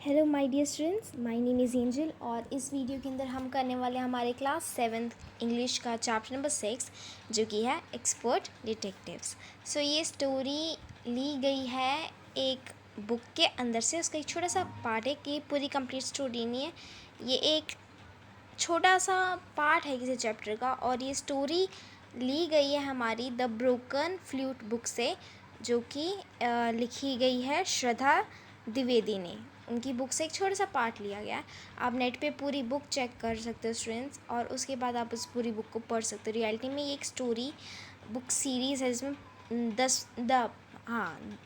Hello my dear students, my name is Angel और इस video के अंदर हम करने वाले हमारे क्लास 7th इंग्लिश का चैप्टर नंबर 6 जो कि है एक्सपर्ट डिटेक्टिव्स। सो ये स्टोरी ली गई है एक बुक के अंदर से। उसका एक छोटा सा पार्ट है कि पूरी कंप्लीट स्टोरी नहीं है, ये एक छोटा सा पार्ट है किसी चैप्टर का। और ये स्टोरी ली गई है हमारी द ब्रोकन फ्लूट बुक से, जो कि लिखी गई है श्रद्धा द्विवेदी ने। उनकी बुक से एक छोटा सा पार्ट लिया गया है। आप नेट पे पूरी बुक चेक कर सकते हो स्टूडेंट्स, और उसके बाद आप उस पूरी बुक को पढ़ सकते हो। रियलिटी में ये एक स्टोरी बुक सीरीज़ है जिसमें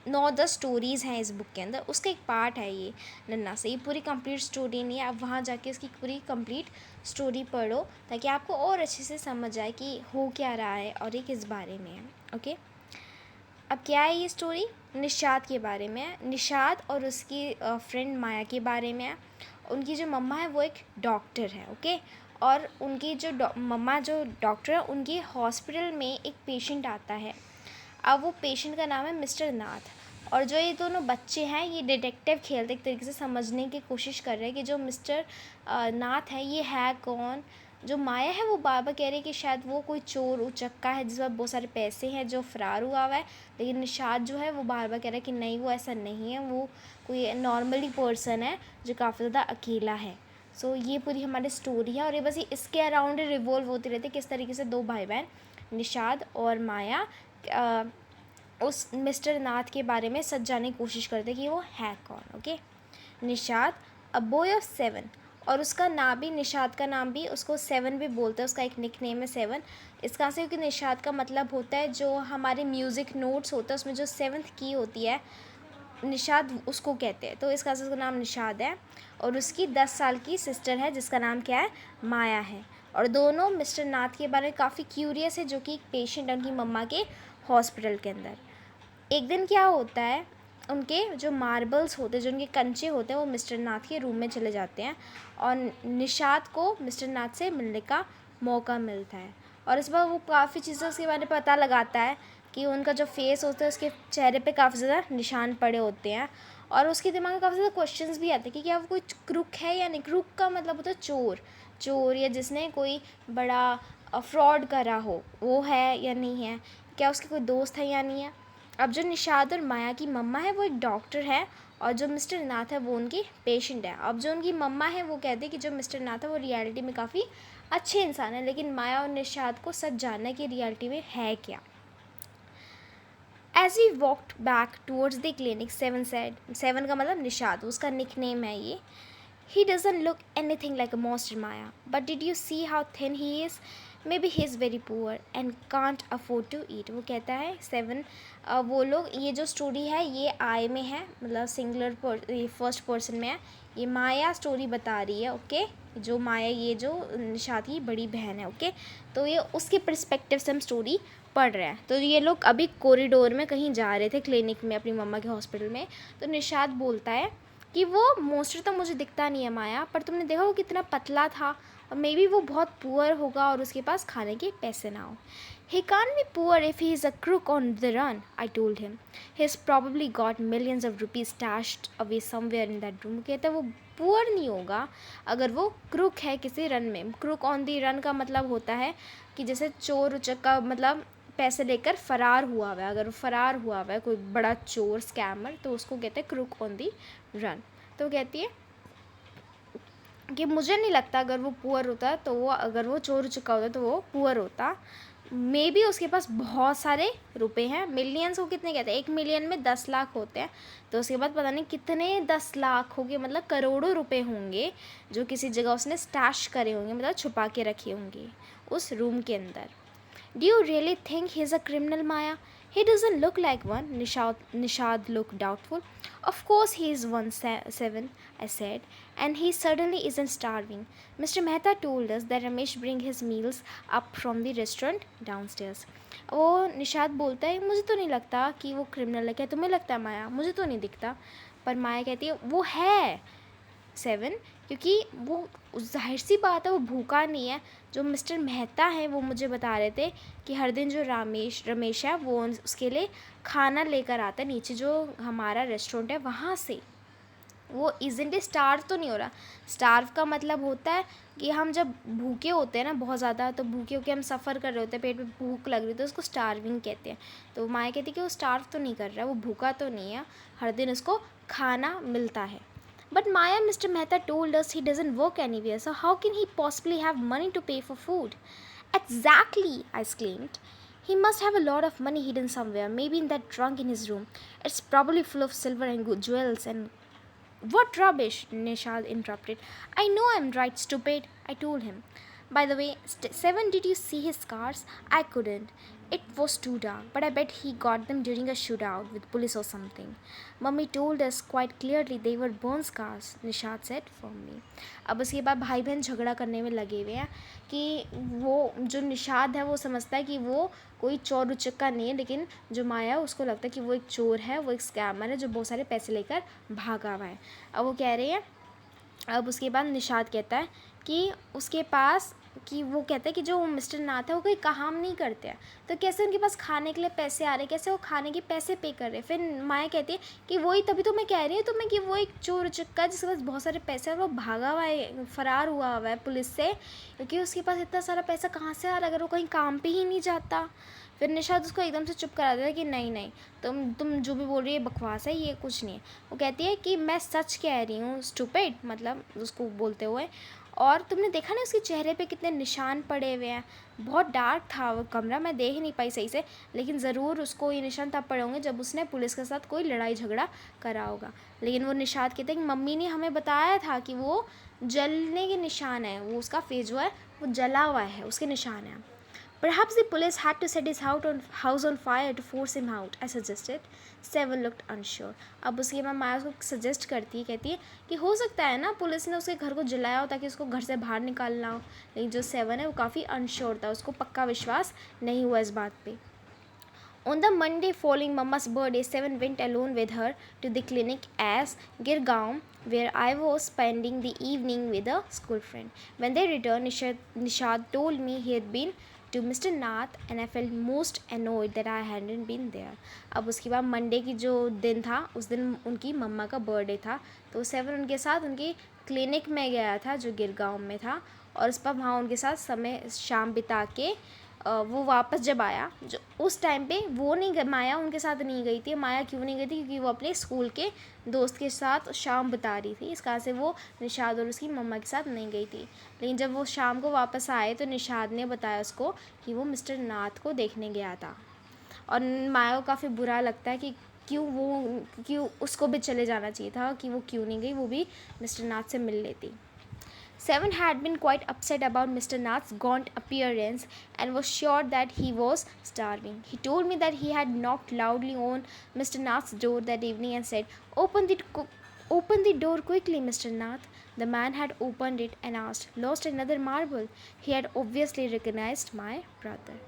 9-10 स्टोरीज़ हैं इस बुक के अंदर। उसका एक पार्ट है ये नन्ना से। ये पूरी कंप्लीट स्टोरी नहीं है, आप वहाँ जाके इसकी पूरी कंप्लीट स्टोरी पढ़ो ताकि आपको और अच्छे से समझ आए कि हो क्या रहा है और ये किस बारे में है। ओके, अब क्या है ये स्टोरी? निशात के बारे में है। निशात और उसकी फ्रेंड माया के बारे में है। उनकी जो मम्मा है वो एक डॉक्टर है। ओके, और उनकी जो मम्मा जो डॉक्टर है, उनकी हॉस्पिटल में एक पेशेंट आता है। अब वो पेशेंट का नाम है मिस्टर नाथ। और जो ये दोनों बच्चे हैं ये डिटेक्टिव खेलते एक तरीके से समझने की कोशिश कर रहे हैं कि जो मिस्टर नाथ है ये है कौन। जो माया है वो बार बार कह रही है कि शायद वो कोई चोर उचक्का है जिस पर बहुत सारे पैसे हैं जो फ़रार हुआ है। लेकिन निशात जो है वो बार बार कह रहा है कि नहीं, वो ऐसा नहीं है, वो कोई नॉर्मली पर्सन है जो काफ़ी ज़्यादा अकेला है। सो ये पूरी हमारी स्टोरी है और ये बस इसके अराउंड रिवॉल्व होती रहती है किस तरीके से दो भाई बहन निशात और माया उस मिस्टर नाथ के बारे में सच जानने की कोशिश करते कि वो है कौन। Okay, Nishat a boy of 7, और उसका नाम भी, निशात का नाम भी उसको 7 भी बोलते हैं। उसका एक निक नेम है 7। इसका से क्योंकि निशात का मतलब होता है जो हमारे म्यूज़िक नोट्स होता है उसमें जो 7th की होती है, निशात उसको कहते हैं। तो इस वजह से उसका नाम निशात है। और उसकी 10 साल की सिस्टर है जिसका नाम क्या है, माया है। और दोनों मिस्टर नाथ के बारे में काफ़ी क्यूरियस है, जो कि एक पेशेंट है उनकी मम्मा के हॉस्पिटल के अंदर। एक दिन क्या होता है, उनके जो मार्बल्स होते हैं, जो उनके कंचे होते हैं, वो मिस्टर नाथ के रूम में चले जाते हैं और निशात को मिस्टर नाथ से मिलने का मौका मिलता है। और इस बार वो काफ़ी चीज़ें उसके बारे में पता लगाता है कि उनका जो फेस होता है उसके चेहरे पे काफ़ी ज़्यादा निशान पड़े होते हैं। और उसके दिमाग में काफ़ी ज़्यादा क्वेश्चंस भी आते हैं कि क्या वो कोई क्रुक है या नहीं। क्रुक का मतलब होता है चोर, चोर या जिसने कोई बड़ा फ्रॉड करा हो, वो है या नहीं है। क्या उसके कोई दोस्त है या नहीं है। अब जो निशात और माया की मम्मा है वो एक डॉक्टर है और जो मिस्टर नाथ है वो उनकी पेशेंट है। अब जो उनकी मम्मा है वो कहते हैं कि जो मिस्टर नाथ है वो रियलिटी में काफ़ी अच्छे इंसान है, लेकिन माया और निशात को सच जानना है कि रियलिटी में है क्या। As we walked back towards the clinic, 7 said, 7 का मतलब निशात, उसका निकनेम है ये। He doesn't look anything like a monster, Maya. But did you see how thin he is? Maybe he is very poor and can't afford to eat. वो कहता है 7, वो लोग, ये जो स्टोरी है ये आई में है, मतलब सिंगुलर फर्स्ट पर्सन में है। ये माया स्टोरी बता रही है। ओके, जो माया ये जो निशात की बड़ी बहन है। ओके, तो ये उसके पर्सपेक्टिव से हम स्टोरी पढ़ रहे हैं। तो ये लोग अभी कॉरिडोर में कहीं जा रहे थे क्लिनिक में अपनी मम्मा के हॉस्पिटल में। तो निशात बोलता है कि वो मोस्टर तो मुझे दिखता नहीं है माया, पर तुमने देखा वो कितना पतला था और मे बी वो बहुत पुअर होगा और उसके पास खाने के पैसे ना हो। He can't be poor if he is a crook on the run, I told him. He's probably got millions of rupees stashed away somewhere in that room. कहता है वो पुअर नहीं होगा अगर वो क्रुक है किसी रन में। क्रुक ऑन दी रन का मतलब होता है कि जैसे चोर उचक्का, मतलब पैसे लेकर फ़रार हुआ हुआ है। अगर वो फ़रार हुआ हुआ है कोई बड़ा चोर स्कैमर तो उसको कहते हैं क्रुक ऑन दी रन। तो कहती है कि मुझे नहीं लगता अगर वो पुअर होता तो वो, अगर वो चोर चुका होता तो वो पुअर होता। मे बी उसके पास बहुत सारे रुपए हैं। मिलियंस को कितने कहते हैं, 1 मिलियन में 10 लाख होते हैं। तो उसके बाद पता नहीं कितने 10 लाख होंगे, मतलब करोड़ों रुपए होंगे जो किसी जगह उसने स्टैश करे होंगे, मतलब छुपा के रखे होंगे उस रूम के अंदर। Do you really think he's a criminal, Maya? He doesn't look like one. Nishad looked doubtful. Of course he is 1-7, I said, and he certainly isn't starving. Mr. Mehta told us that Ramesh bring his meals up from the restaurant downstairs. वो निशाद बोलता है मुझे तो नहीं लगता कि वो criminal है। क्या तुम्हें लगता है माया? मुझे तो नहीं दिखता। पर माया कहती है वो है 7, क्योंकि वो जाहिर सी बात है वो भूखा नहीं है। जो मिस्टर मेहता है वो मुझे बता रहे थे कि हर दिन जो रमेश है वो उसके लिए खाना लेकर आता है नीचे जो हमारा रेस्टोरेंट है वहाँ से। वो इज़न्ट स्टार्व तो नहीं हो रहा। स्टार्व का मतलब होता है कि हम जब भूखे होते हैं ना बहुत ज़्यादा, तो भूखे होके हम सफ़र कर रहे होते हैं, पेट में भूख लग रही है, तो उसको स्टार्विंग कहते हैं। तो माया कहती है कि वो स्टार्व तो नहीं कर रहा है, वो भूखा तो नहीं है, हर दिन उसको खाना मिलता है। But Maya, mister Mehta told us he doesn't work anywhere, so how can he possibly have money to pay for food? Exactly, I exclaimed. He must have a lot of money hidden somewhere, maybe in that trunk in his room. It's probably full of silver and jewels and... What rubbish, Nishad interrupted. I know I'm right, stupid, I told him. By the way, Seven, did you see his scars? I couldn't. It was too dark, but I bet he got them during a shootout with police or something. Mummy told us quite clearly they were burn scars, Nishad said firmly. अब उसके बाद भाई बहन झगड़ा करने में लगे हुए हैं कि वो जो निषाद है वो समझता है कि वो कोई चोर उचक्का नहीं है, लेकिन जो माया उसको लगता है कि वो एक चोर है, वो एक स्कैमर है जो बहुत सारे पैसे लेकर भागा हुआ है। अब वो कह रहे हैं, अब उसके बाद निषाद कहता है कि उसके पास, कि वो कहता है कि जो मिस्टर नाथ है वो कोई काम नहीं करते हैं, तो कैसे उनके पास खाने के लिए पैसे आ रहे हैं, कैसे वो खाने के पैसे पे कर रहे हैं। फिर माया कहती है कि वही, तभी तो मैं कह रही हूँ तुम्हें कि वो एक चोर उचक्का जिसके पास बहुत सारे पैसे हैं और वो भागा हुआ है, फरार हुआ है पुलिस से, क्योंकि उसके पास इतना सारा पैसा कहाँ से आ रहा है अगर वो कहीं काम पे ही नहीं जाता। फिर निषाद उसको एकदम से चुप करा देता है कि नहीं नहीं, तुम जो भी बोल रही है बकवास है, ये कुछ नहीं है। वो कहती है कि मैं सच कह रही हूँ स्टूपिड, मतलब उसको बोलते हुए, और तुमने देखा ना उसके चेहरे पे कितने निशान पड़े हुए हैं। बहुत डार्क था वो कमरा, मैं देख नहीं पाई सही से, लेकिन ज़रूर उसको ये निशान तब पड़े होंगे जब उसने पुलिस के साथ कोई लड़ाई झगड़ा करा होगा। लेकिन वो निषाद कहते हैं कि मम्मी ने हमें बताया था कि वो जलने के निशान है, वो उसका फेस जो है वो जला हुआ है, उसके निशान हैं। Perhaps the police had to set his house on fire to force him out, I suggested. Seven looked unsure. अब उसके बाद माया उसको सजेस्ट करती है, कहती है कि हो सकता है ना पुलिस ने उसके घर को जलाया हो ताकि उसको घर से बाहर निकालना हो। लेकिन जो सेवन है वो काफ़ी अनश्योर था, उसको पक्का विश्वास नहीं हुआ इस बात पे। On the Monday following Mama's birthday, Seven went alone with her to the clinic as Girgaon, where I was spending the evening with a school friend. When they returned, Nishad told me he had been to Mr. Nath and I felt most annoyed that I hadn't been there. अब उसके बाद Monday की जो दिन था, उस दिन उनकी मम्मा का बर्थडे था, तो सेवन उनके साथ उनकी क्लिनिक में गया था जो गिरगांव में था, और उस पर वहाँ उनके साथ समय शाम बिता के वो वापस जब आया, जो उस टाइम पे वो नहीं, माया उनके साथ नहीं गई थी। माया क्यों नहीं गई थी? क्योंकि वो अपने स्कूल के दोस्त के साथ शाम बिता रही थी, इस कारण से वो निषाद और उसकी मम्मा के साथ नहीं गई थी। लेकिन जब वो शाम को वापस आए तो निषाद ने बताया उसको कि वो मिस्टर नाथ को देखने गया था, और माया को काफ़ी बुरा लगता है कि क्यों उसको भी चले जाना चाहिए था, कि वो क्यों नहीं गई, वो भी मिस्टर नाथ से मिल लेती। Seven had been quite upset about Mr. Nath's gaunt appearance and was sure that he was starving. He told me that he had knocked loudly on Mr. Nath's door that evening and said, Open the door quickly, Mr. Nath." The man had opened it and asked, "Lost another marble?" He had obviously recognized my brother.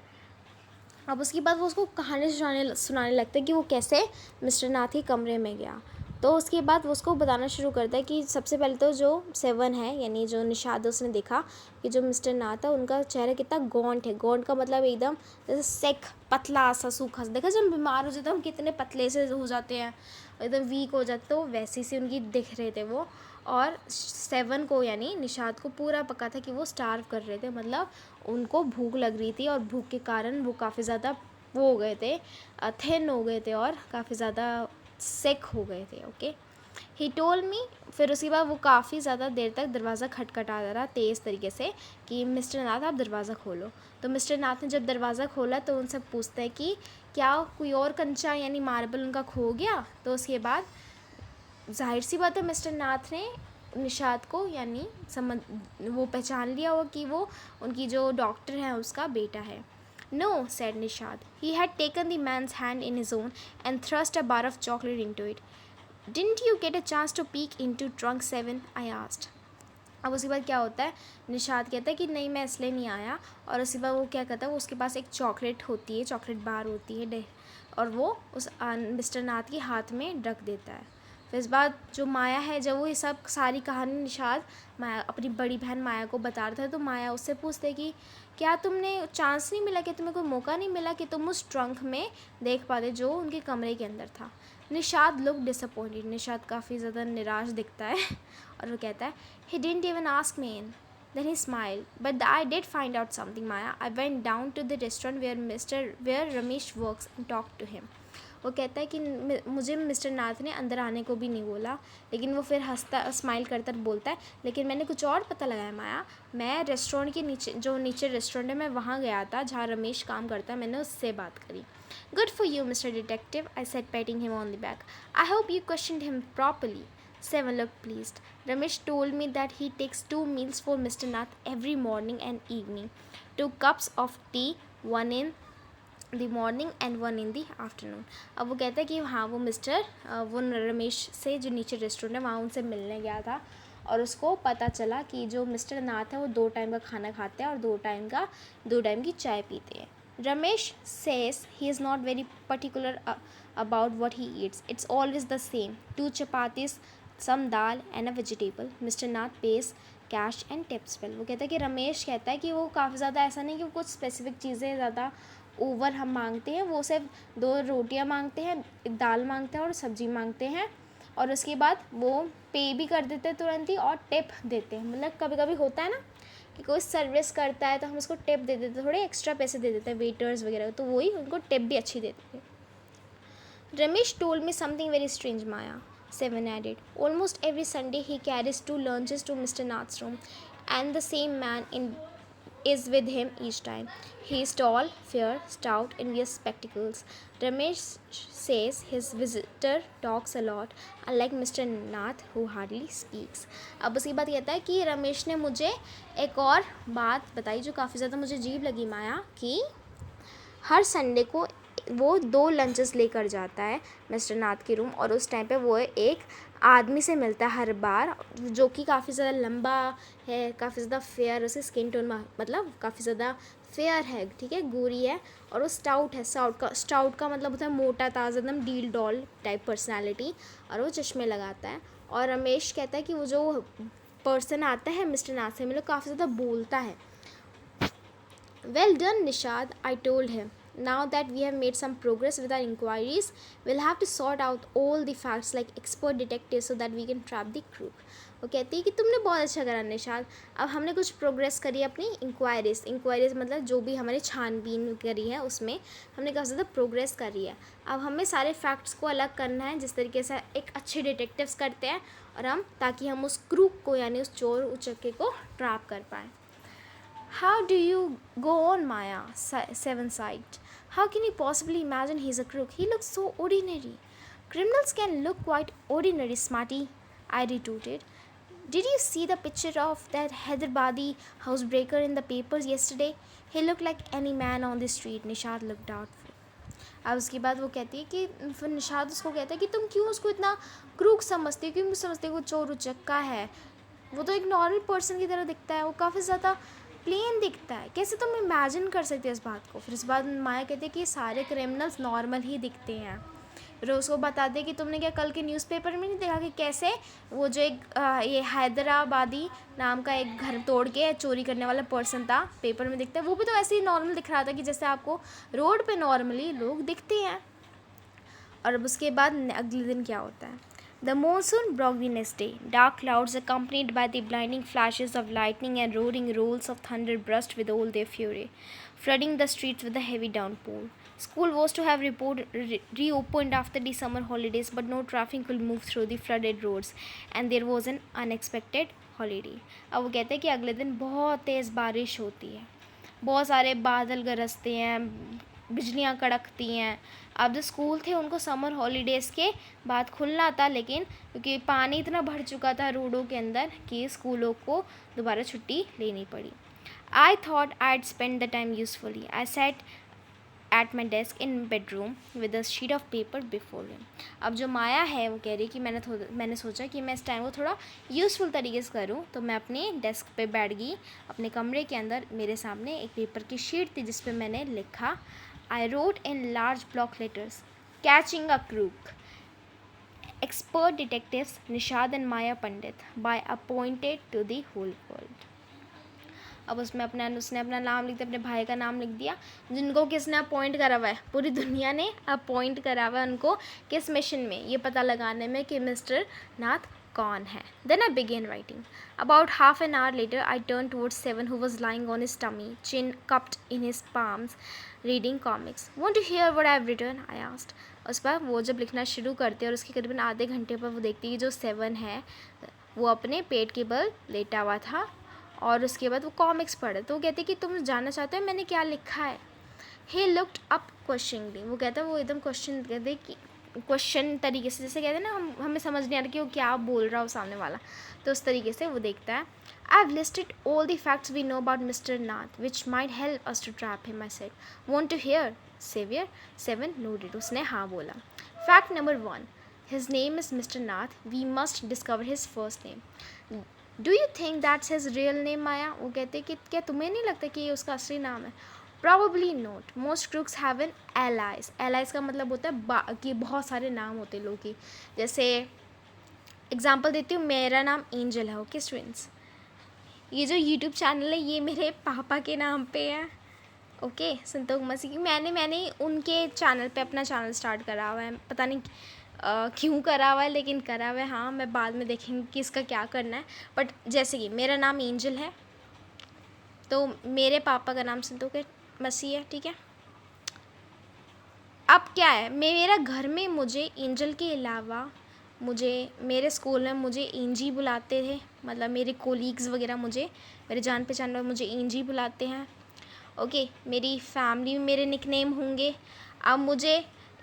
अब उसके बाद वो उसको कहानी सुनाने लगता है कि वो कैसे मिस्टर नाथ के कमरे में गया। तो उसके बाद वो उसको बताना शुरू करता है कि सबसे पहले तो जो सेवन है, यानी जो निषाद, उसने देखा कि जो मिस्टर नाथ है उनका चेहरा कितना गॉन्ट है। गॉन्ट का मतलब एकदम जैसे सेक, पतला सा, सूखा सा। देखा जब बीमार हो जाते हम कितने पतले से हो जाते हैं, एकदम वीक हो जाते, तो वैसे से उनकी दिख रहे थे वो। और सेवन को, यानी निषाद को पूरा पता था कि वो स्टार्व कर रहे थे, मतलब उनको भूख लग रही थी और भूख के कारण वो काफ़ी ज़्यादा वो हो गए थे, थिन हो गए थे और काफ़ी ज़्यादा सिक हो गए थे। Okay, he told me. फिर उसके बाद वो काफ़ी ज़्यादा देर तक दरवाज़ा खटखटाता रहा तेज़ तरीके से कि मिस्टर नाथ आप दरवाज़ा खोलो। तो मिस्टर नाथ ने जब दरवाज़ा खोला तो उनसे पूछता है कि क्या कोई और कंचा यानी मार्बल उनका खो गया। तो उसके बाद जाहिर सी बात है मिस्टर नाथ ने निषाद को, यानी वो पहचान लिया होगा कि वो उनकी जो डॉक्टर है उसका बेटा है। "No," said Nishad. He had taken the man's hand in his own and thrust a bar of chocolate into it. "Didn't you get a chance to peek into trunk 7?" I asked. अब उसके बाद क्या होता है, निषाद कहता है कि नहीं मैं इसलिए नहीं आया, और उसके बाद वो क्या करता है, वो उसके पास एक चॉकलेट होती है, चॉकलेट बार होती है, और वो उस मिस्टर नाथ के हाथ में रख देता है। फिर इस बात जो माया है, जब वो ये सब सारी कहानी निषाद माया अपनी बड़ी बहन माया को बता रहा था, तो माया उससे पूछते कि क्या तुमने चांस नहीं मिला, कि तुम्हें कोई मौका नहीं मिला कि तुम उस ट्रंक में देख पाते जो उनके कमरे के अंदर था। निशाद लुक डिसअपॉइंटेड, निशाद काफ़ी ज़्यादा निराश दिखता है और वो कहता है he didn't even ask me in, then he smile, but I did find out something Maya, I went down to the restaurant where Ramesh works and talk to him. वो कहता है कि मुझे मिस्टर नाथ ने अंदर आने को भी नहीं बोला, लेकिन वो फिर हंसता स्माइल करता बोलता है लेकिन मैंने कुछ और पता लगाया माया, मैं रेस्टोरेंट के नीचे जो नीचे रेस्टोरेंट है मैं वहाँ गया था जहाँ रमेश काम करता है, मैंने उससे बात करी। Good for you, Mr. Detective, I said, patting him on the back. I hope you questioned him properly. Seven looked pleased. Ramesh told me that he takes 2 meals for Mr. Nath every morning and evening. 2 cups of tea, one in the morning and one in the afternoon. अब वो कहता है कि हाँ वो रमेश से जो नीचे रेस्टोरेंट है वहाँ उनसे मिलने गया था और उसको पता चला कि जो मिस्टर नाथ है वो 2 टाइम का खाना खाते हैं और 2 टाइम की चाय पीते हैं। Ramesh says he is not very particular about what he eats. It's always the same. 2 chapatis, some dal and a vegetable. Mr. Nath pays cash and tips well. वो कहता है कि रमेश कहता है कि वो काफ़ी ज़्यादा ऐसा नहीं कि वो कुछ स्पेसिफिक चीज़ें ज़्यादा ओवर हम मांगते हैं, वो सिर्फ 2 रोटियां मांगते हैं, एक दाल मांगते हैं और सब्जी मांगते हैं और उसके बाद वो पे भी कर देते हैं तुरंत ही और टिप देते हैं। मतलब कभी कभी होता है ना कि कोई सर्विस करता है तो हम उसको टिप दे देते हैं, थोड़े एक्स्ट्रा पैसे दे देते हैं वेटर्स वगैरह, तो वही उनको टिप भी अच्छी देते थे। Ramesh told me something very strange Maya, Seven added. Almost every Sunday he carries 2 lunches to Mr. Nath's room, and the same man is with him each time. He is tall, fair, stout, and wears spectacles. Ramesh says his visitor talks a lot, unlike Mr. Nath who hardly speaks. अब उसकी बात कहता है कि रमेश ने मुझे एक और बात बताई जो काफ़ी ज़्यादा मुझे अजीब लगी माया, कि हर संडे को वो 2 लंचेस लेकर जाता है मिस्टर नाथ के रूम और उस टाइम पे वो एक आदमी से मिलता है हर बार जो कि काफ़ी ज़्यादा लंबा है, काफ़ी ज़्यादा फेयर, उसकी स्किन टोन मतलब काफ़ी ज़्यादा फेयर है, ठीक है, गोरी है और वो स्टाउट है। स्टाउट का मतलब होता है मोटा ताज़ा एकदम डील डॉल टाइप पर्सनालिटी और वो चश्मे लगाता है। और रमेश कहता है कि वो जो पर्सन आता है मिस्टर नाथ से मतलब काफ़ी ज़्यादा बोलता है। Well done, Nishad, I told him. Now that we have made some progress with our inquiries, we'll have to sort out all the facts like expert detectives so that we can trap the crook. वो कहती है कि तुमने बहुत अच्छा करा निशाद, अब हमने कुछ प्रोग्रेस करी अपनी इंक्वायरीज मतलब जो भी हमारी छानबीन करी है उसमें हमने काफ़ी ज़्यादा प्रोग्रेस करी है। अब हमें सारे फैक्ट्स को अलग करना है जिस तरीके से एक अच्छे डिटेक्टिव्स करते हैं और हम ताकि हम उस क्रूक को यानी उस चोर उचक्के को ट्रैप कर पाएँ। How do you go on, Maya? Seven sighed. How can you possibly imagine he's a crook? He looks so ordinary. Criminals can look quite ordinary, smarty, I retorted. Did you see the picture of that Hyderabadi housebreaker in the papers yesterday? He looked like any man on the street. Nishad looked doubtful. अब उसके बाद वो कहती है कि फिर निशाद उसको कहता है कि तुम क्यों उसको इतना क्रूक समझती हो, क्यों समझते हो वो चोर उचक्का है, वो तो एक नॉर्मल पर्सन की तरह दिखता है, वो काफ़ी ज़्यादा प्लेन दिखता है, कैसे तुम इमेजिन कर सकते हो इस बात को। फिर इस बात माया कहती है कि सारे क्रिमिनल्स नॉर्मल ही दिखते हैं। फिर उसको बता दे कि तुमने क्या कल के न्यूज़पेपर में नहीं देखा कि कैसे वो जो एक ये हैदराबादी नाम का एक घर तोड़ के चोरी करने वाला पर्सन था पेपर में दिखता है, वो भी तो ऐसे ही नॉर्मल दिख रहा था कि जैसे आपको रोड पे नॉर्मली लोग दिखते हैं। और अब उसके बाद अगले दिन क्या होता है। The monsoon broke the next day. Dark clouds accompanied by the blinding flashes of lightning and roaring rolls of thunder burst with all their fury, flooding the streets with a heavy downpour. School was to have reopened after the summer holidays, but no traffic could move through the flooded roads, and there was an unexpected holiday. अब वो कहते हैं कि अगले दिन बहुत तेज़ बारिश होती है, बहुत सारे बादल गरजते हैं, बिजलियाँ कड़कती हैं। अब जो स्कूल थे उनको समर हॉलीडेज़ के बाद खुलना था, लेकिन क्योंकि पानी इतना भर चुका था रोडों के अंदर कि स्कूलों को दोबारा छुट्टी लेनी पड़ी। I thought I spend the time usefully. I sat at my desk in bedroom with a sheet of paper before me. अब जो माया है वो कह रही कि मैंने सोचा कि मैं इस टाइम को थोड़ा यूज़फुल तरीके से करूँ, तो मैं अपने डेस्क पे बैठ गई अपने कमरे के अंदर। मेरे सामने एक पेपर की शीट थी जिस पे मैंने लिखा, I wrote in large block letters, catching a crook. Expert detectives Nishad and Maya Pandit, by appointed to the whole world. अब उसने अपना नाम लिख दिया, अपने भाई का नाम लिख दिया, जिनको किसने अपॉइंट करा हुआ है, पूरी दुनिया ने अपॉइंट करा हुआ है उनको किस मिशन में, ये पता लगाने में कि मिस्टर नाथ कौन है. Then I began writing. About half an hour later, I turned towards Seven, who was lying on his tummy, chin cupped in his palms, reading comics. Want to hear what I've written? I asked. उस पर वो जब लिखना शुरू करते हैं और उसके करीबन आधे घंटे पर वो देखती है कि जो सेवन है वो अपने पेट के बल लेटा हुआ था और उसके बाद वो कॉमिक्स पढ़े, तो वो कहती है कि तुम जानना चाहते हो मैंने क्या लिखा है. He looked up questioningly. वो कहता है वो एकदम क्वेश्चन तरीके से, जैसे कहते हैं ना हमें समझ नहीं आ रहा कि वो क्या बोल रहा हो सामने वाला, तो उस तरीके से वो देखता है. I've listed all the facts we know about Mr. Nath, which might help us to trap him, I said. Want to hear? Seven nodded. उसने हाँ बोला. Fact number 1. His name is Mr. Nath. We must discover his first name. Do you think that's his real name, माया? वो कहते कि क्या तुम्हें नहीं लगता कि ये उसका असली नाम है? Probably not. Most crooks have an alias. Alias का मतलब होता है कि बहुत सारे नाम होते हैं लोगों की. जैसे एग्जांपल देती हूँ, मेरा नाम एंजल है. ओके स्टूडेंट्स, ये जो यूट्यूब चैनल है ये मेरे पापा के नाम पे है. ओके, संतोष मसीह की मैंने उनके चैनल पे अपना चैनल स्टार्ट करा हुआ है. पता नहीं क्यों करा हुआ है, लेकिन करा हुआ है. हाँ, मैं बाद में देखेंगे कि इसका क्या करना है. बट जैसे कि मेरा नाम एंजल है तो मेरे पापा का नाम संतोष मसीह है. ठीक है, अब क्या है, मेरा घर में मुझे एंजल के अलावा मेरे स्कूल में मुझे एंजी बुलाते थे. मतलब मेरे कोलीग्स वगैरह मेरे जान पहचान वाले मुझे एंजी बुलाते हैं. ओके, मेरी फैमिली में मेरे निकनेम होंगे. अब मुझे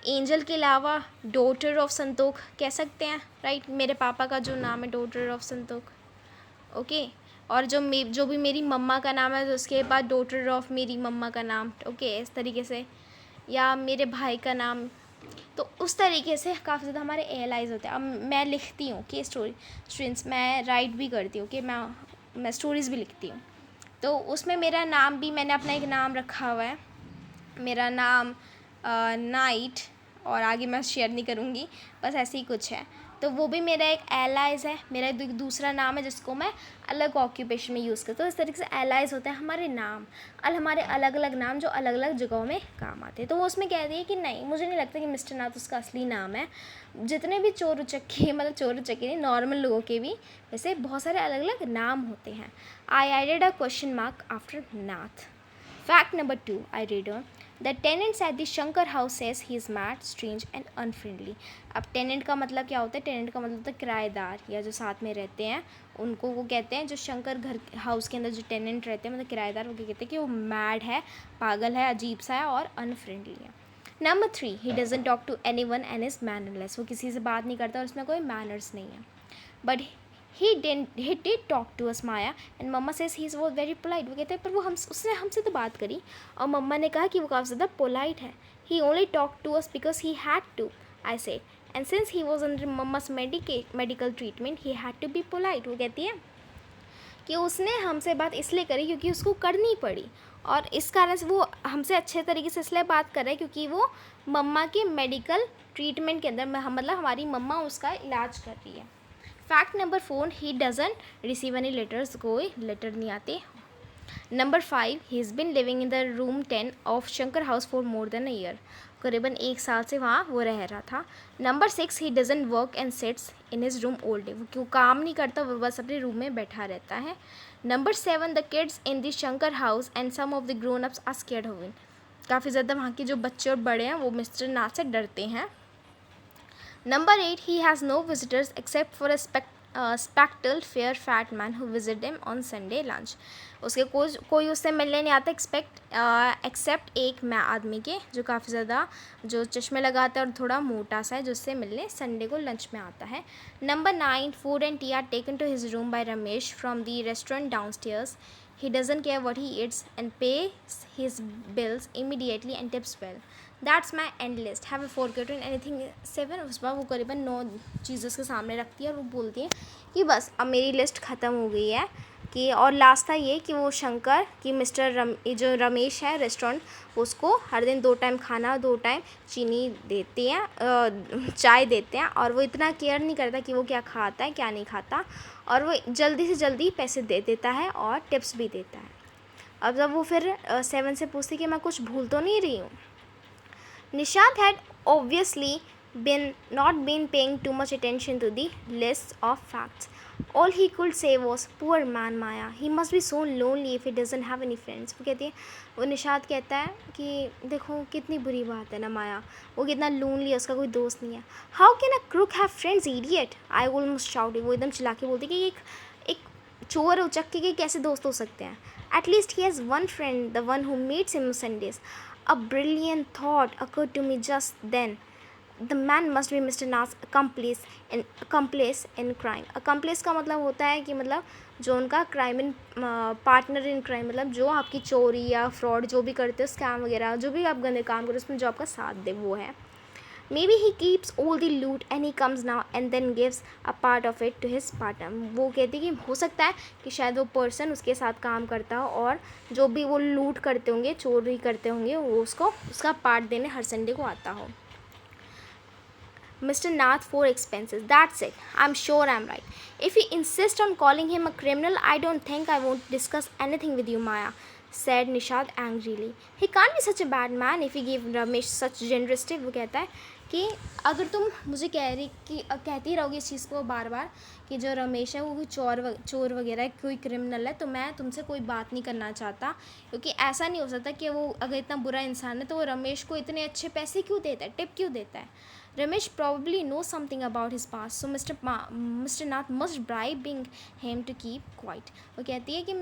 एंजल के अलावा डॉटर ऑफ संतोख कह सकते हैं, राइट. मेरे पापा का जो नाम है डॉटर ऑफ संतोख. ओके, और जो भी मेरी मम्मा का नाम है तो उसके बाद डॉटर ऑफ मेरी मम्मा का नाम. ओके, इस तरीके से, या मेरे भाई का नाम. तो उस तरीके से काफ़ी ज़्यादा हमारे एलाइज होते हैं. अब मैं लिखती हूँ कि स्टूडेंट्स, मैं राइट भी करती हूँ कि मैं स्टोरीज़ भी लिखती हूँ. तो उसमें मेरा नाम भी, मैंने अपना एक नाम रखा हुआ है. मेरा नाम नाइट, और आगे मैं शेयर नहीं करूँगी, बस ऐसे ही कुछ है. तो वो भी मेरा एक एलाइज है. मेरा दूसरा नाम है जिसको मैं अलग ऑक्यूपेशन में यूज़ करती हूँ. तो इस तरीके से एलाइज होते हैं हमारे नाम, और हमारे अलग अलग नाम जो अलग अलग जगहों में काम आते हैं. तो वो उसमें कह रही है कि नहीं, मुझे नहीं लगता कि मिस्टर नाथ उसका असली नाम है. जितने भी चोर उचक्के, मतलब चोर उचक्के नहीं, नॉर्मल लोगों के भी वैसे बहुत सारे अलग अलग नाम होते हैं. I added a question mark after Nath. Fact number 2, I read on. The tenants at the Shankar house says he is mad, strange and unfriendly. अब टेनेंट का मतलब क्या होता है? टेनेंट का मतलब होता है किराएदार, या जो साथ में रहते हैं उनको वो कहते हैं, जो शंकर घर हाउस के अंदर जो टेनेंट रहते हैं मतलब किराएदार, वो कहते हैं कि वो मैड है, पागल है, अजीब सा है और अनफ्रेंडली है. Number 3, he doesn't talk to anyone and is mannerless. वो किसी से बात नहीं करता और उसमें कोई मैनर्स नहीं है. But he did talk to us, Maya, and Mama says he was very polite. वो कहते हैं पर उसने हमसे तो बात करी और मम्मा ने कहा कि वो काफ़ी ज़्यादा पोलाइट है. He only talked to us because he had to, I said, and since he was under Mama's medical treatment, he had to be polite. वो कहती है कि उसने हमसे बात इसलिए करी क्योंकि उसको करनी पड़ी, और इस कारण से वो हमसे अच्छे तरीके से इसलिए बात कर रहा है क्योंकि वो मम्मा के मेडिकल ट्रीटमेंट के अंदर, मतलब हमारी मम्मा उसका इलाज कर रही है. Fact number 4, he doesn't receive any letters. कोई लेटर नहीं आते. Number 5, he is been living in the room 10 of Shankar house for more than a year. करीबन 1 साल से वहाँ वो रह रहा था. Number 6, he doesn't work and sits in his room all day. वो क्यों काम नहीं करता, वो बस अपने रूम में बैठा रहता है. Number 7, the kids in the Shankar house and some of the grown ups are scared of him. काफ़ी ज़्यादा वहाँ के जो बच्चे और बड़े हैं वो मिस्टर नाथ से डरते हैं. Number 8, he has no visitors except for a spectral fair fat man who visited him on Sunday lunch. उसके कोई उससे मिलने नहीं आता एक्सेप्ट एक आदमी के जो काफ़ी ज़्यादा जो चश्मे लगाता है और थोड़ा मोटा सा है, जो उससे मिलने संडे को लंच में आता है. Number 9, food and tea are taken to his room by Ramesh from the restaurant downstairs. He doesn't care what he eats and pays his bills immediately and tips well. That's my end list. Have I forgotten anything? 7. उस बार वो करीबन 9 चीज़ें उसके सामने रखती है और वो बोलती है कि बस अब मेरी लिस्ट ख़त्म हो गई है. कि और लास्ट था ये कि वो शंकर कि जो रमेश है रेस्टोरेंट, उसको हर दिन 2 टाइम खाना, 2 टाइम चीनी देते हैं, चाय देते हैं, और वो इतना केयर नहीं करता कि वो क्या खाता है क्या नहीं खाता, और वो जल्दी से जल्दी पैसे दे देता है और टिप्स भी देता है. अब जब वो फिर 7 से पूछती कि मैं कुछ भूल तो नहीं रही हूँ. Nishant had obviously not been paying too much attention to the list of facts. All he could say was, "Poor man Maya. He must be so lonely if he doesn't have any friends." वो कहती है, वो निशात कहता है कि देखो कितनी बुरी बात है ना माया, वो कितना लोनली है, उसका कोई दोस्त नहीं है. How can a crook have friends, idiot? I almost shouted. वो एकदम चिल्ला के बोलती कि एक चोर उचक्के के कैसे दोस्त हो सकते हैं. At least he has one friend, the one who meets him on Sundays. A brilliant thought occurred to me just then. The man must be Mr. Nath's accomplice in crime. Accomplice का मतलब होता है कि मतलब जो उनका crime in partner in crime, मतलब जो आपकी चोरी या फ्रॉड जो भी करते हो, स्कैम वगैरह जो भी आप गंदे काम करो उसमें जो आपका साथ दे, वो है. Maybe he keeps all the loot and he comes now and then gives a part of it to his partner. वो कहती कि हो सकता है कि शायद वो पर्सन उसके साथ काम करता हो और जो भी वो लूट करते होंगे, चोरी करते होंगे, वो उसको उसका पार्ट देने हर संडे को आता हो. Mr. Nath, 4 expenses. That's it. I'm sure I'm right. If you insist on calling him a criminal, I don't think I won't discuss anything with you, Maya, said Nishad angrily. He can't be such a bad man if he gave Ramesh such generosity. वो कहता है कि अगर तुम मुझे कहती रहोगी इस चीज़ को बार बार कि जो रमेश है वो कोई चोर वगैरह कोई क्रिमिनल है, तो मैं तुमसे कोई बात नहीं करना चाहता, क्योंकि ऐसा नहीं हो सकता कि वो अगर इतना बुरा इंसान है तो वो रमेश को इतने अच्छे पैसे क्यों देता है, टिप क्यों देता है. Ramesh probably knows something about his past, so Mr. Nath must bribing him to keep quiet. वो कहती है कि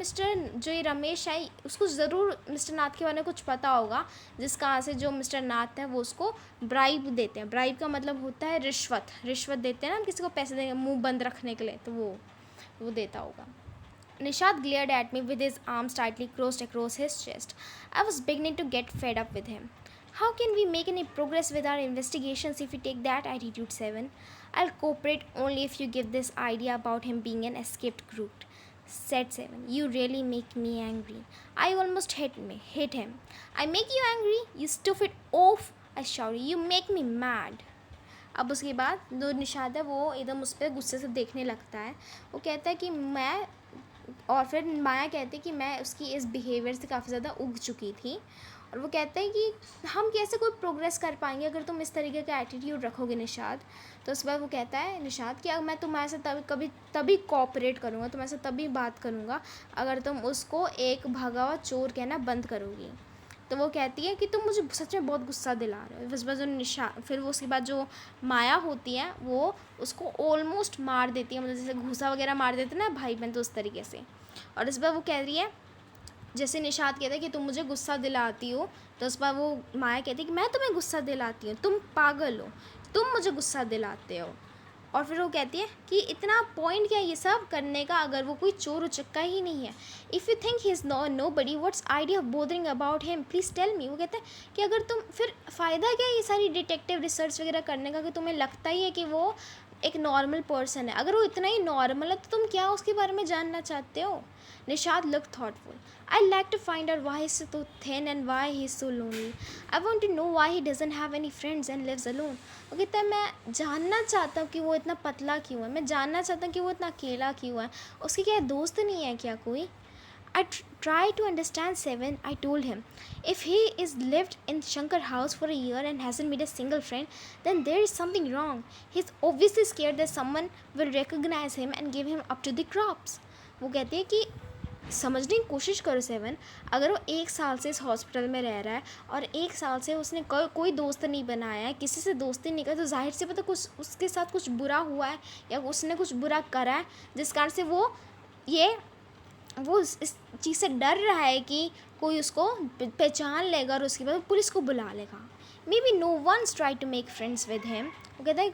जो ये रमेश है उसको ज़रूर मिस्टर नाथ के बारे में कुछ पता होगा, जिस कारण से जो मिस्टर नाथ है वो उसको ब्राइब देते हैं. ब्राइब का मतलब होता है रिश्वत देते हैं ना, किसी को पैसे देंगे मुंह बंद रखने के लिए, तो वो देता होगा. Nishad glared at me with his arms tightly crossed across his chest. I was beginning to get fed up with him. How can we make any progress with our investigations if we take that attitude, 7? I'll cooperate only if you give this idea about him being an escaped crook, said 7. You really make me angry. I almost hit him. I make you angry? You stupid oaf, I shouted. You make me mad. अब उसके बाद जो निशाद है वो एकदम उस पर गुस्से से देखने लगता है. वो कहता है कि मैं, और फिर माया कहती है कि मैं उसकी इस बिहेवियर से काफ़ी ज़्यादा उग चुकी थी, और वो कहता है कि हम कैसे कोई प्रोग्रेस कर पाएंगे अगर तुम इस तरीके का एटीट्यूड रखोगे निशाद. तो उस बार वो कहता है निशाद कि अगर मैं तुम्हारे साथ तभी कोऑपरेट करूँगा, तुम्हारे साथ तभी बात करूँगा अगर तुम उसको एक भागा हुआ चोर कहना बंद करोगी. तो वो कहती है कि तुम मुझे सच में बहुत गुस्सा दिला रहे हो. इस बार जो फिर वो उसके बाद जो माया होती है वो उसको ऑलमोस्ट मार देती है, मतलब जैसे घूसा वगैरह मार देते ना भाई बहन, तो उस तरीके से. और इस बार वो कह रही है, जैसे निशाद कहता है कि तुम मुझे गुस्सा दिलाती हो, तो उस बार वो माया कहती है कि मैं तुम्हें गुस्सा दिलाती हूँ, तुम पागल हो, तुम मुझे गुस्सा दिलाते हो. और फिर वो कहती है कि इतना पॉइंट क्या ये सब करने का अगर वो कोई चोर उचक्का ही नहीं है. If you think he is nobody, what's idea of bothering about him, please tell me. वो कहता है कि अगर तुम, फिर फ़ायदा क्या है ये सारी डिटेक्टिव रिसर्च वगैरह करने का कि तुम्हें लगता ही है कि वो एक नॉर्मल पर्सन है. अगर वो इतना ही नॉर्मल है तो तुम क्या उसके बारे में जानना चाहते हो. Nishad looked thoughtful. I'd like to find out why he's so thin and why he's so lonely. I want to know why he doesn't have any friends and lives alone. वो कहता है मैं जानना चाहता हूँ कि वो इतना पतला क्यों है, मैं जानना चाहता हूँ कि वो इतना अकेला क्यों है, उसके क्या दोस्त नहीं है क्या कोई. I tried to understand 7, I told him. If he is lived in Shankar house for a year and hasn't made a single friend, then there is something wrong. He's obviously scared that someone will recognize him and give him up to the crops. वो कहती है कि समझने की कोशिश करो 7, अगर वो 1 साल से इस हॉस्पिटल में रह रहा है और 1 साल से उसने कोई दोस्त नहीं बनाया है, किसी से दोस्ती नहीं करी, तो जाहिर से पता कुछ उसके साथ कुछ बुरा हुआ है या उसने कुछ बुरा करा है जिस कारण से वो इस चीज़ से डर रहा है कि कोई उसको पहचान लेगा और उसके बाद पुलिस को बुला लेगा. Maybe no one's tried to make friends with him. वो कहता है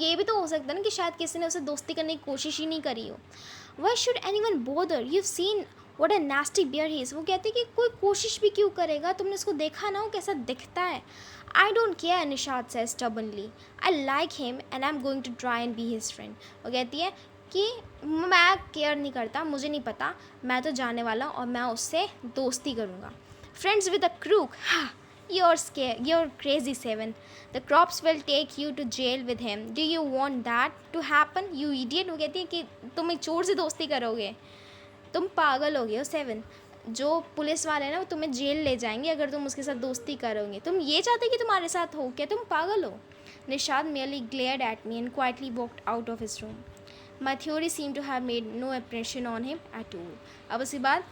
ये भी तो हो सकता है ना कि शायद किसी ने उसे दोस्ती करने की कोशिश ही नहीं करी हो. Why should anyone bother? You've seen what a nasty bear he is. वो कहते हैं कि कोई कोशिश भी क्यों करेगा, तुमने उसको देखा ना वो कैसा दिखता है. I don't care, Nishad says stubbornly. I like him and I'm going to try and be his friend. वो कहती है कि मैं केयर नहीं करता, मुझे नहीं पता, मैं तो जाने वाला और मैं उससे दोस्ती करूँगा. Friends with a crook? You're scared. You're crazy, 7. The cops will take you to jail with him. Do you want that to happen, you idiot? वो कहती है कि तुम एक चोर से दोस्ती करोगे, तुम पागल हो गए हो 7. जो पुलिस वाले हैं ना वो तुम्हें जेल ले जाएंगे अगर तुम उसके साथ दोस्ती करोगे। तुम ये चाहते कि तुम्हारे साथ हो क्या? तुम पागल हो। Nishad merely glared at me and quietly walked out of his room. My theory seemed to have made no impression on him at all. अब उसके बाद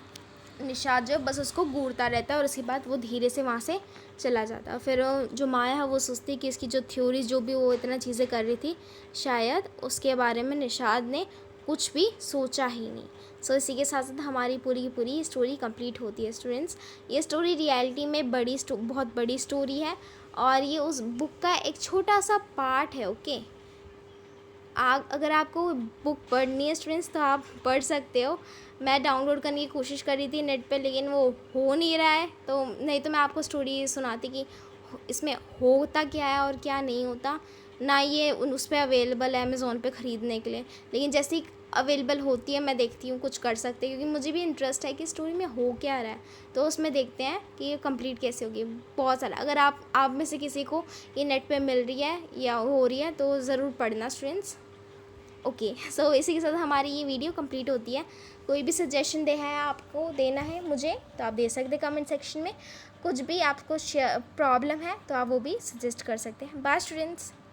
निषाद जो बस उसको घूरता रहता है और उसके बाद वो धीरे से वहाँ से चला जाता है। फिर जो माया है वो सोचती है कि इसकी जो थ्योरी जो भी वो इतना चीज़ें कर रही थी शायद उसके बारे में निषाद ने कुछ भी सोचा ही नहीं। सो इसी के साथ साथ हमारी पूरी की पूरी स्टोरी कंप्लीट होती है स्टूडेंट्स। ये स्टोरी रियलिटी में बहुत बड़ी स्टोरी है और ये उस बुक का एक छोटा सा पार्ट है। ओके, अगर आपको बुक पढ़नी है स्टूडेंट्स तो आप पढ़ सकते हो। मैं डाउनलोड करने की कोशिश कर रही थी नेट पे लेकिन वो हो नहीं रहा है, तो नहीं तो मैं आपको स्टोरी सुनाती कि इसमें होता क्या है और क्या नहीं होता। ना ये उस पर अवेलेबल है अमेज़ोन पे ख़रीदने के लिए, लेकिन जैसी अवेलेबल होती है मैं देखती हूँ कुछ कर सकते हैं, क्योंकि मुझे भी इंटरेस्ट है कि स्टोरी में हो क्या रहा है। तो उसमें देखते हैं कि ये कंप्लीट कैसे होगी। बहुत सारा अगर आप में से किसी को ये नेट पे मिल रही है या हो रही है तो ज़रूर पढ़ना स्टूडेंट्स। ओके, सो इसी के साथ हमारी ये वीडियो कंप्लीट होती है। कोई भी सजेशन आपको देना है मुझे तो आप दे सकते हैं कमेंट सेक्शन में। कुछ भी आपको प्रॉब्लम है तो आप वो भी सजेस्ट कर सकते हैं। Bye students.